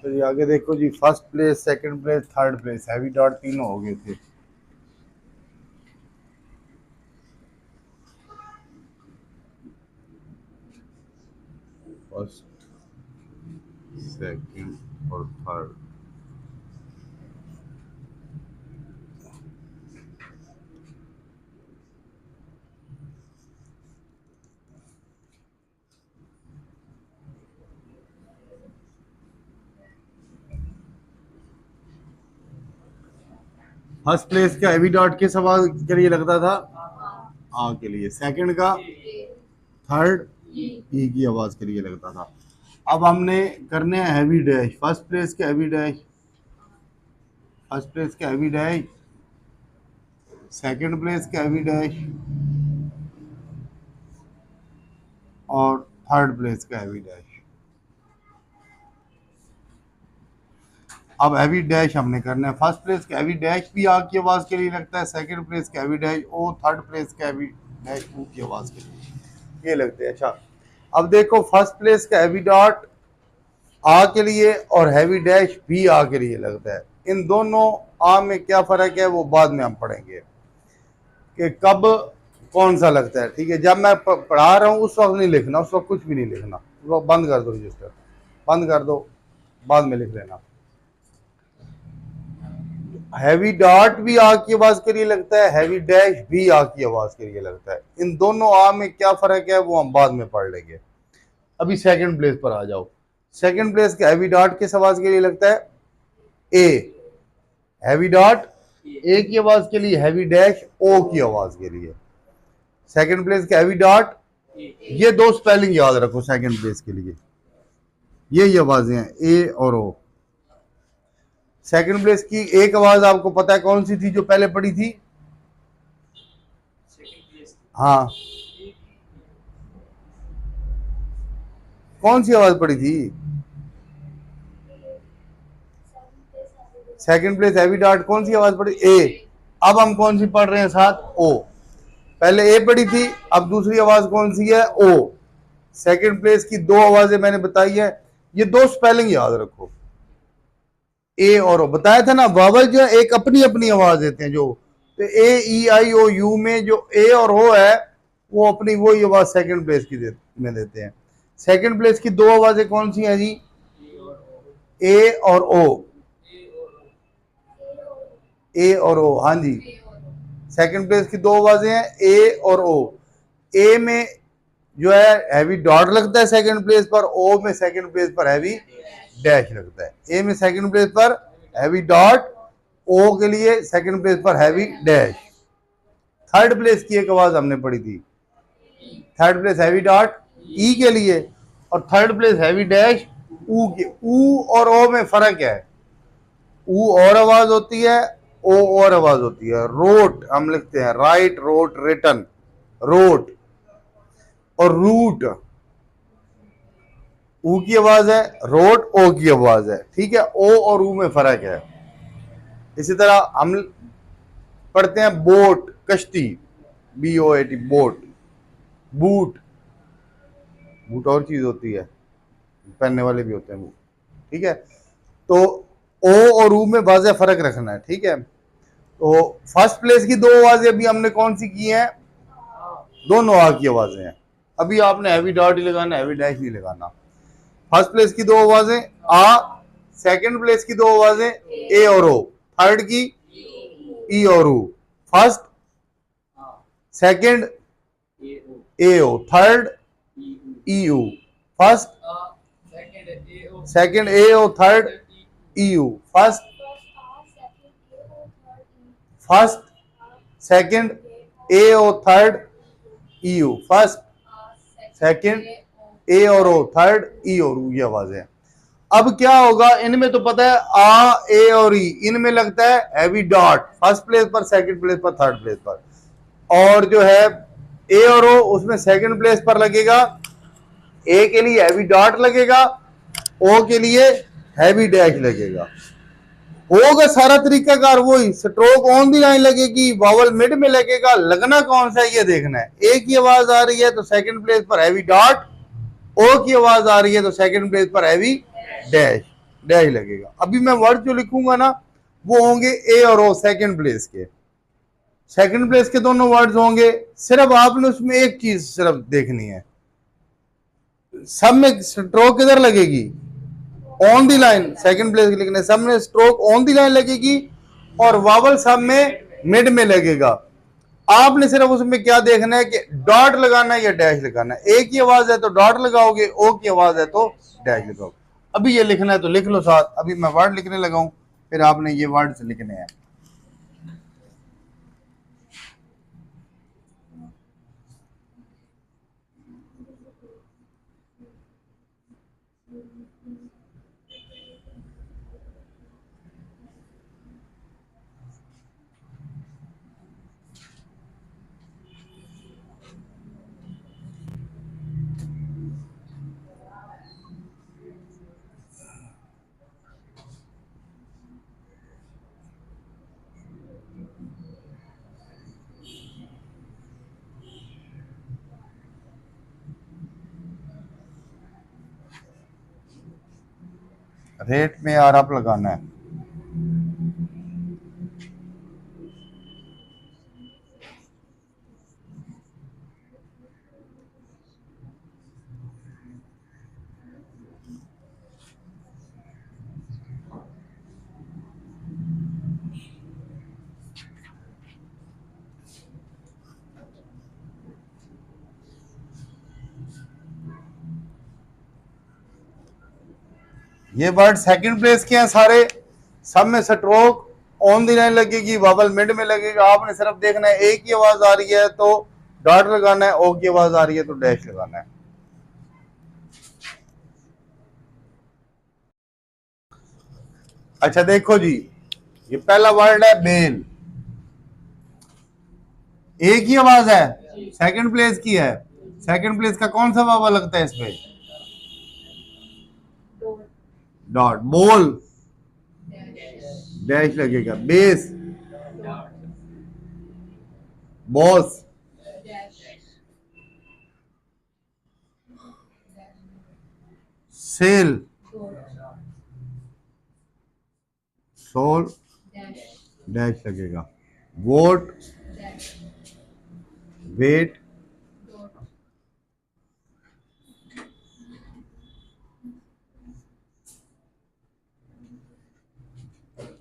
तो जी आगे देखो जी, first place, second place, third place, heavy dot तीनों हो गए थे। फर्स्ट, सेकंड और थर्ड। फर्स्ट प्लेस का हैवी डॉट किस आवाज के लिए लगता था? आ के लिए। सेकंड का, थर्ड, ई की आवाज के लिए लगता था। अब हमने करने हैं हैवी डैश। फर्स्ट प्लेस के हैवी डैश, फर्स्ट प्लेस के हैवी डैश, सेकंड प्लेस के हैवी डैश और थर्ड प्लेस का हैवी डैश। अब हैवी डैश हमने करना है। फर्स्ट प्लेस का हैवी डैश भी आ की आवाज के लिए लगता है, सेकंड प्लेस का हैवी डैश ओ, थर्ड प्लेस का हैवी डैश ऊ की आवाज के लिए ये लगते हैं। अच्छा, अब देखो फर्स्ट प्लेस का हैवी डॉट आ के लिए और हैवी डैश भी आ के लिए लगता है। इन दोनों आ में क्या फर्क है वो बाद में हम पढ़ेंगे कि कब कौन सा लगता है। ठीक है, जब मैं पढ़ा रहा हूँ उस वक्त नहीं लिखना, उस वक्त कुछ भी नहीं लिखना, उस वक्त बंद कर दो, रजिस्टर बंद कर दो, बाद में लिख लेना। हैवी डॉट भी आ की आवाज के लिए लगता है, हैवी डैश भी आ की आवाज के लिए लगता है। इन दोनों आ में क्या फर्क है वो हम बाद में पढ़ लेंगे। अभी सेकंड प्लेस पर आ जाओ। सेकंड प्लेस का हैवी डॉट किस आवाज के लिए लगता है? ए। हैवी डॉट ए की आवाज के लिए, हैवी डैश ओ की आवाज के लिए। सेकंड प्लेस का हैवी डॉट, ये दो स्पेलिंग याद रखो सेकंड प्लेस के लिए, ये आवाजें हैं ए और ओ। सेकंड प्लेस की एक आवाज आपको पता है कौन सी थी जो पहले पड़ी थी? हाँ, कौन सी आवाज पड़ी थी? सेकंड प्लेस हैवी डॉट कौन सी आवाज पड़ी? ए। अब हम कौन सी पढ़ रहे हैं साथ? ओ। पहले ए पड़ी थी, अब दूसरी आवाज कौन सी है? ओ। सेकंड प्लेस की दो आवाजें मैंने बताई है, ये दो स्पेलिंग याद रखो, ए और ओ। बताया था ना, वावल जो है एक अपनी अपनी आवाज देते हैं। जो तो ए ई आई ओ यू में जो ए और ओ है वो अपनी वही आवाज सेकंड प्लेस की में देते हैं। सेकंड प्लेस की दो आवाजें कौन सी हैं जी? ए और ओ, ए और ओ, हाँ जी। सेकंड प्लेस की दो आवाजें हैं ए और ओ। ए में जो है हैवी डॉट लगता है सेकंड प्लेस पर, ओ में सेकंड प्लेस पर हैवी डैश लगता है। ए में सेकंड प्लेस पर हैवी डॉट, ओ के लिए सेकंड प्लेस पर हैवी डैश। थर्ड प्लेस की एक आवाज हमने पढ़ी थी, third place heavy dot E के लिए और थर्ड प्लेस हैवी डैश ऊ के। ऊ और ओ में फर्क है, ऊ और आवाज होती है, ओ और आवाज होती है। रोट हम लिखते हैं, राइट, रोट, रिटन, रोट। और रूट ऊ की आवाज है, रोट ओ की आवाज है। ठीक है, ओ और ऊ में फर्क है। इसी तरह हम पढ़ते हैं बोट, कश्ती, B O A T, boat. Boot, boot और चीज होती है, पहनने वाले भी होते हैं बूट। ठीक है, तो ओ और ऊ में वाज़ेह फर्क रखना है। ठीक है, तो फर्स्ट प्लेस की दो आवाजें अभी हमने कौन सी की हैं? दोनों आ की आवाजें हैं। अभी आपने हैवी डॉट ही लगाना, हैवी डैश नहीं लगाना। फर्स्ट प्लेस की दो आवाजें आ, सेकंड प्लेस की दो आवाजें ए और ओ, थर्ड की ई और ऊ। फर्स्ट, सेकंड ए ओ, थर्ड ई यू। फर्स्ट, सेकंड ए ओ, थर्ड ई यू। फर्स्ट, फर्स्ट, सेकंड ए ओ, थर्ड ई यू। फर्स्ट, सेकंड ए और ओ, थर्ड ई और यू, ये आवाज है। अब क्या होगा, इनमें तो पता है आ, ए और ई, इनमें लगता है हैवी डॉट फर्स्ट प्लेस पर, सेकंड प्लेस पर, थर्ड प्लेस पर। और जो है ए और ओ, उसमें सेकंड प्लेस पर लगेगा, ए के लिए हैवी डॉट लगेगा, ओ के लिए हैवी डैश लगेगा। होगा सारा तरीकाकार वही, स्ट्रोक ऑन दी लाइन लगेगी, वावल मिड में लगेगा, लगना कौन सा है ये देखना है। ए की आवाज आ रही है तो सेकंड प्लेस पर हैवी डॉट, ओ की आवाज आ रही है तो सेकंड प्लेस पर हैवी डैश। डैश लगेगा। अभी मैं वर्ड जो लिखूंगा ना वो होंगे ए और ओ, सेकंड प्लेस के। सेकंड प्लेस के दोनों वर्ड्स होंगे। सिर्फ आपने उसमें एक चीज सिर्फ देखनी है, सब में स्ट्रोक किधर लगेगी, on the line. Second place के लिखने सब में स्ट्रोक ऑन दी लाइन लगेगी और वावल सब में मिड में लगेगा। आपने सिर्फ उसमें क्या देखना है कि डॉट लगाना है या डैश लगाना है। ए की आवाज है तो डॉट लगाओगे, ओ की आवाज है तो डैश लगाओगे। अभी ये लिखना है तो लिख लो साथ। अभी मैं वर्ड लिखने लगा हूं, फिर आपने ये वर्ड से लिखने हैं। रेट में आर आप लगाना है। ये वर्ड सेकंड प्लेस के हैं सारे, सब में स्ट्रोक ऑन दी लाइन लगेगी, वावल मिड में लगेगा। आपने सिर्फ देखना है ए की आवाज आ रही है तो डॉट लगाना है, ओ की आवाज आ रही है तो डैश लगाना है। अच्छा देखो जी, ये पहला वर्ड है बेल। ए की आवाज है, सेकंड प्लेस की है। सेकंड प्लेस का कौन सा वावल लगता है इस पे, डॉट। बोल डैश लगेगा। Base, boss, sell, soul dash लगेगा। Vote, wait,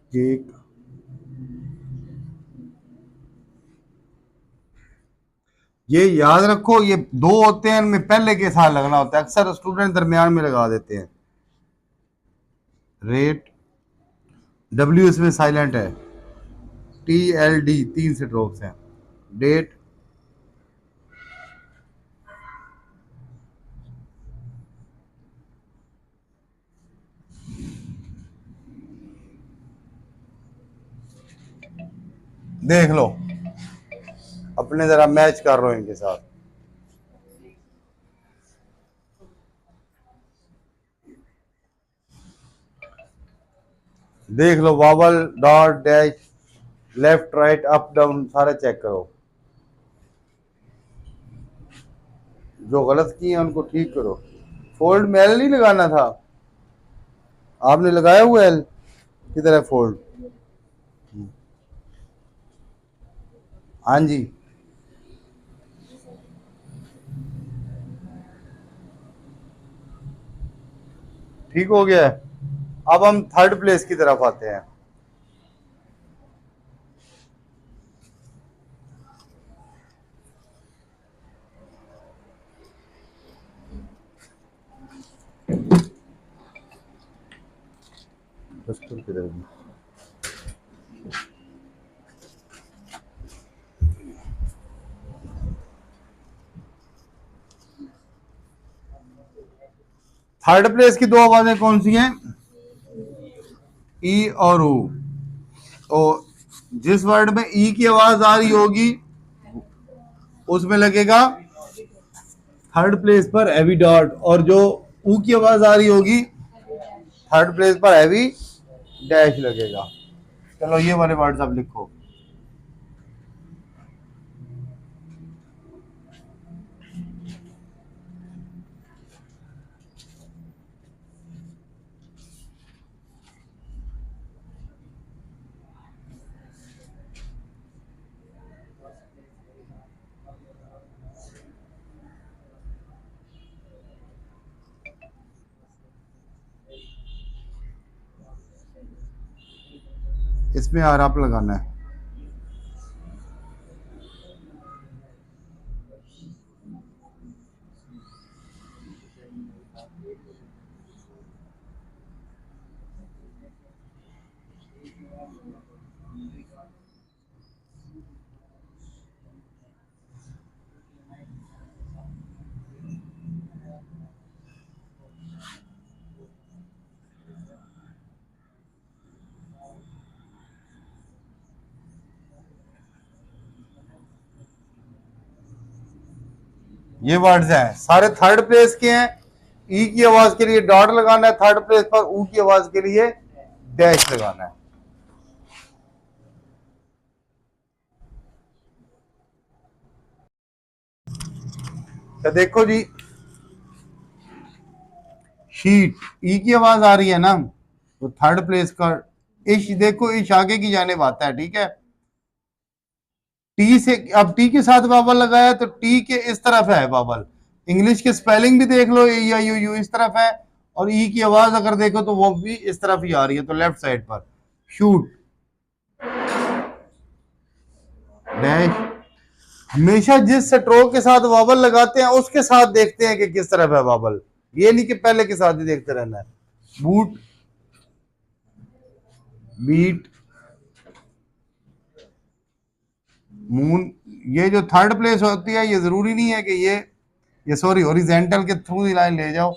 cake. ये याद रखो, ये दो होते हैं, इनमें पहले के साथ लगना होता है, अक्सर स्टूडेंट दरमियान में लगा देते हैं। रेट, डब्ल्यू इसमें साइलेंट है। टी एल डी तीन स्ट्रोक्स हैं। डेट, देख लो अपने जरा मैच कर रहे हो इनके साथ। देख लो vowel, dot, dash, left right up down सारे चेक करो, जो गलत किए हैं उनको ठीक करो। फोल्ड में एल नहीं लगाना था, आपने लगाया हुआ एल, किधर है फोल्ड। हाँ जी, ठीक हो गया है। अब हम थर्ड प्लेस की तरफ आते हैं। दस्तूर की तरफ। थर्ड प्लेस की दो आवाजें कौन सी हैं, ई और ऊ। तो जिस वर्ड में ई की आवाज आ रही होगी उसमें लगेगा थर्ड प्लेस पर हैवी डॉट, और जो ऊ की आवाज आ रही होगी थर्ड प्लेस पर हैवी डैश लगेगा। चलो ये वाले वर्ड्स आप लिखो। इसमें आर आप लगाना है। ये वर्ड्स हैं सारे थर्ड प्लेस के हैं। ई की आवाज के लिए डॉट लगाना है, थर्ड प्लेस पर ऊ की आवाज के लिए डैश लगाना है। तो देखो जी, शीट ई की आवाज आ रही है ना, तो थर्ड प्लेस का इश, देखो इश आगे की जाने आता है, ठीक है। टी से, अब टी के साथ वावल लगाया तो टी के इस तरफ है वावल। इंग्लिश के स्पेलिंग भी देख लो, ए या यू यू इस तरफ है, और ई की आवाज अगर देखो तो वो भी इस तरफ ही आ रही है, तो लेफ्ट साइड पर शूट डैश। हमेशा जिस स्ट्रोक के साथ वावल लगाते हैं उसके साथ देखते हैं कि किस तरफ है वावल, ये नहीं कि पहले के साथ ही देखते रहना है। बूट, बीट, मून, ये जो थर्ड प्लेस होती है ये जरूरी नहीं है कि ये सॉरी हॉरिजॉन्टल के थ्रू ही लाइन ले जाओ,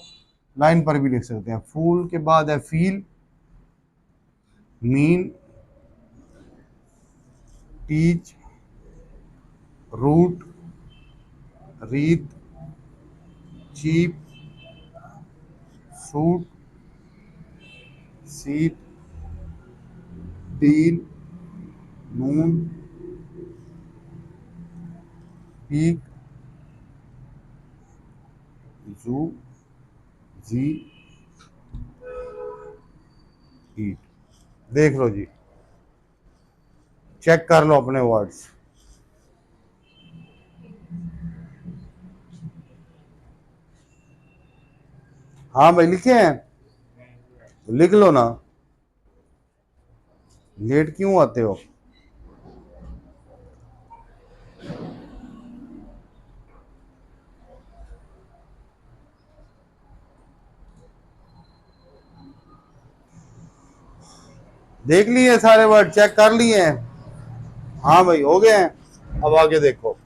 लाइन पर भी लिख सकते हैं। फूल के बाद है फील, मीन, टीच, रूट, रीत, चीप, सूट, सीट, टीन, नून, पीक, जू, जी, ईट। देख लो जी, चेक कर लो अपने वर्ड्स। हाँ भाई लिखे हैं तो लिख लो ना, लेट क्यों आते हो। देख लिए सारे वर्ड, चेक कर लिए हैं। हाँ भाई हो गए हैं, अब आगे देखो।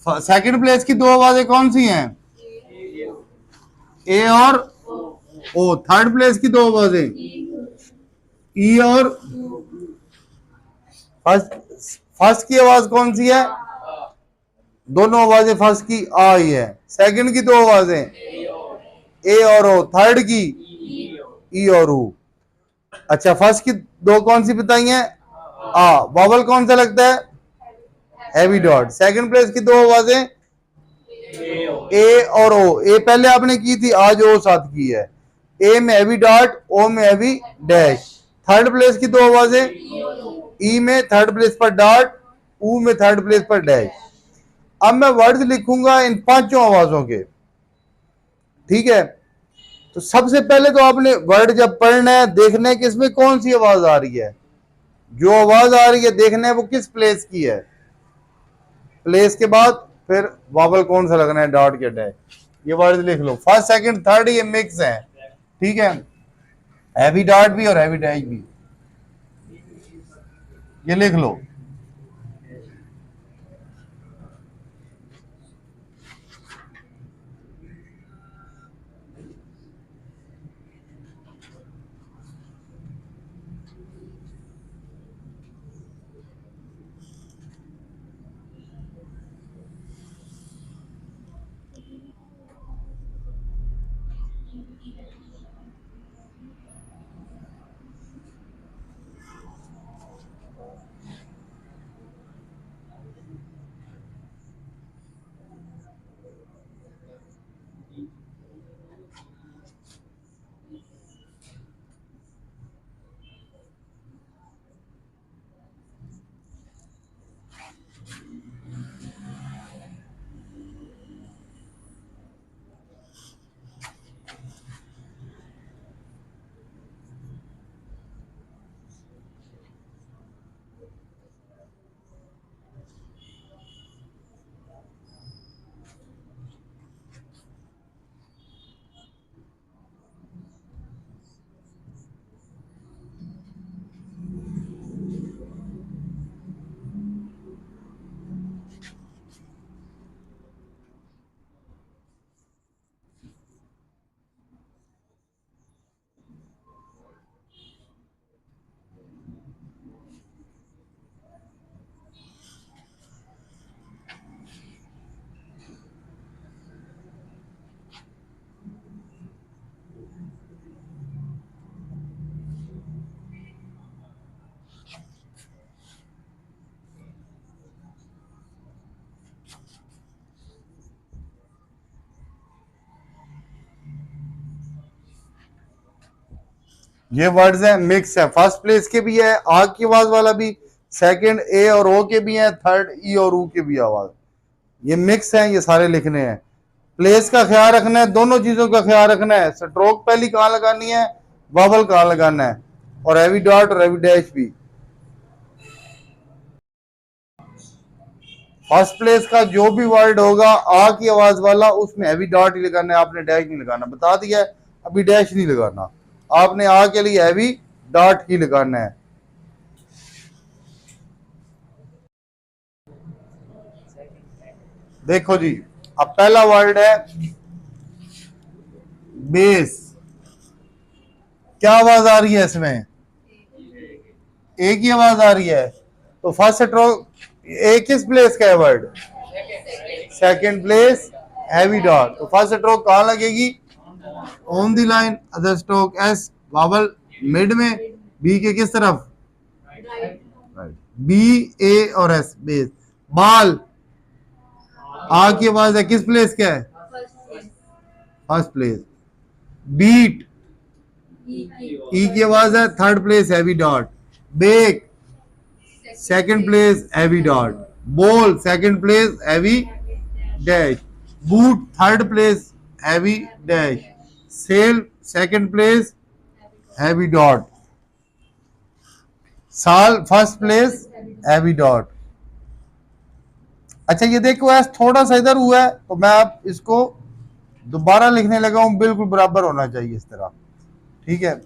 सेकंड प्लेस की दो आवाजें कौन सी हैं, ए और ओ। थर्ड प्लेस की दो आवाजें ई और फर्स्ट। फर्स्ट की आवाज कौन सी है, दोनों आवाजें फर्स्ट की आ ही है। सेकंड की दो आवाजें ए और ओ, थर्ड की ई और ऊ। अच्छा फर्स्ट की दो कौन सी बताई हैं, आ। वावल कौन सा लगता है, हैवी डॉट। सेकंड प्लेस की दो आवाजें ए और ओ। ए पहले आपने की थी, आज ओ साथ की है। ए में हैवी डॉट, ओ में हैवी डैश। थर्ड प्लेस की दो आवाजें ई में थर्ड प्लेस पर डॉट, ऊ में थर्ड प्लेस पर डैश। अब मैं वर्ड्स लिखूंगा इन पांचों आवाजों के, ठीक है। तो सबसे पहले तो आपने वर्ड जब पढ़ना है देखना है कि इसमें कौन सी आवाज आ रही है। जो आवाज आ रही है देखना है वो किस प्लेस की है। प्लेस के बाद फिर वावल कौन सा लगना है, डॉट के डैश। ये वर्ड लिख लो, फर्स्ट सेकंड थर्ड ये मिक्स है, ठीक है। हैवी डॉट भी और हैवी डैश भी, ये लिख लो। ये वर्ड्स हैं, मिक्स है। फर्स्ट प्लेस के भी है आग की आवाज वाला भी, सेकंड ए और ओ के भी हैं, थर्ड ई और ऊ के भी आवाज। ये मिक्स है, ये सारे लिखने हैं। प्लेस का ख्याल रखना है, दोनों चीजों का ख्याल रखना है। स्ट्रोक पहली कहाँ लगानी है, वावल कहाँ लगाना है, और हैवी डॉट और हैवी डैश भी। फर्स्ट प्लेस का जो भी वर्ड होगा आ की आवाज वाला, उसमें हैवी डॉट ही लगाना है, आपने डैश नहीं लगाना। बता दिया है, अभी डैश नहीं लगाना, आपने आ के लिए हैवी डॉट ही लगाना है। देखो जी, अब पहला वर्ड है बेस। क्या आवाज आ रही है इसमें, एक ही आवाज आ रही है। तो फर्स्ट स्ट्रोक ए किस प्लेस का है word, second place heavy dot. तो फर्स्ट स्ट्रोक कहां लगेगी, on the line. Other stroke S vowel mid में, बी के किस तरफ, बी ए और एस बेस। बाल आ की आवाज है, किस प्लेस का है, फर्स्ट प्लेस। बीट ई की आवाज है, third place heavy dot. Bake second place heavy dot. Ball second place heavy dash. Boot third place heavy dash. Sale second place heavy dot. साल फर्स्ट प्लेस हैवी डॉट। अच्छा ये देखो ऐसा थोड़ा सा इधर हुआ है, तो मैं अब इसको दोबारा लिखने लगा हूं, बिल्कुल बराबर होना चाहिए इस तरह, ठीक है।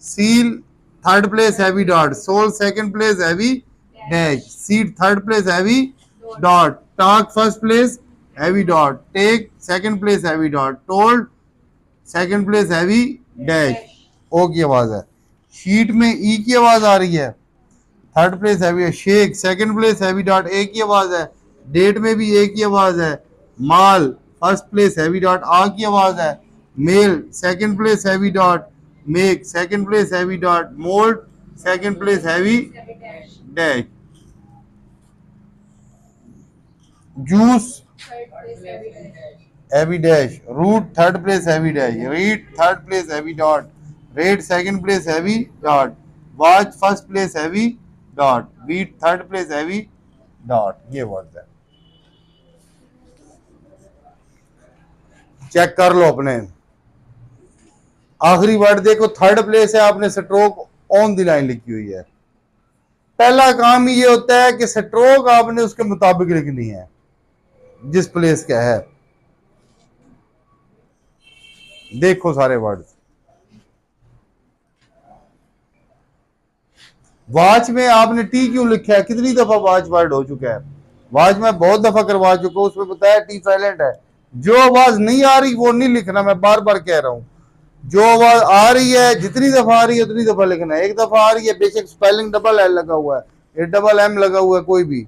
Seal third place heavy dot. Soul second place heavy dash. Seat third place heavy dot. Talk first place heavy dot. Take second place heavy dot. Told second place heavy dash. O की आवाज है। Sheet में ई की आवाज आ रही है, third place heavy है। Shake second place heavy dot, A की आवाज है। डेट में भी ए की आवाज है। Mall first place heavy dot, आ की आवाज है। Mail second place heavy dot. Make second place heavy dot. Mould second place heavy dash. Juice heavy dash. Root third place heavy dash. Read third place heavy dot. Red second place heavy dot. Watch first place heavy dot. Beat third place heavy dot. ये word है, check कर लो अपने। आखिरी word देखो, third place है, आपने stroke on the line लिखी हुई है। पहला काम ये होता है कि स्ट्रोक आपने उसके मुताबिक लिखनी है जिस प्लेस का है। देखो सारे वर्ड। वॉच में आपने टी क्यों लिखा है, कितनी दफा वॉच वर्ड हो चुका है। वॉच में बहुत दफा करवा चुका हूं, उसमें बताया टी साइलेंट है। जो आवाज नहीं आ रही वो नहीं लिखना, मैं बार बार कह रहा हूं। जो आवाज आ रही है, जितनी दफा आ रही है उतनी दफा लिखना है। एक दफा आ रही है, बेशक स्पेलिंग डबल एल लगा हुआ है, ये डबल एम लगा हुआ है, कोई भी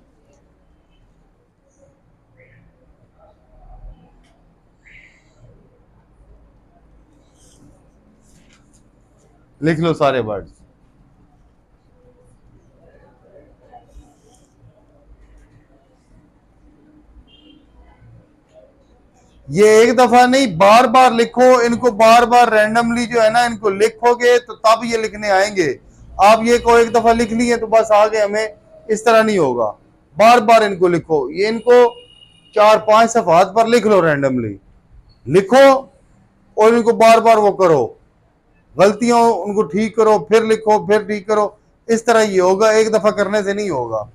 लिख लो सारे वर्ड। ये एक दफा नहीं, बार बार लिखो इनको, बार बार रैंडमली जो है ना इनको लिखोगे तो तब ये लिखने आएंगे। आप ये को एक दफा लिख लिए तो बस आगे हमें, इस तरह नहीं होगा। बार बार इनको लिखो, ये इनको 4-5 सफात पर लिख लो, रैंडमली लिखो और इनको बार बार वो करो, गलतियों उनको ठीक करो, फिर लिखो, फिर ठीक करो। इस तरह ये होगा, एक दफा करने से नहीं होगा।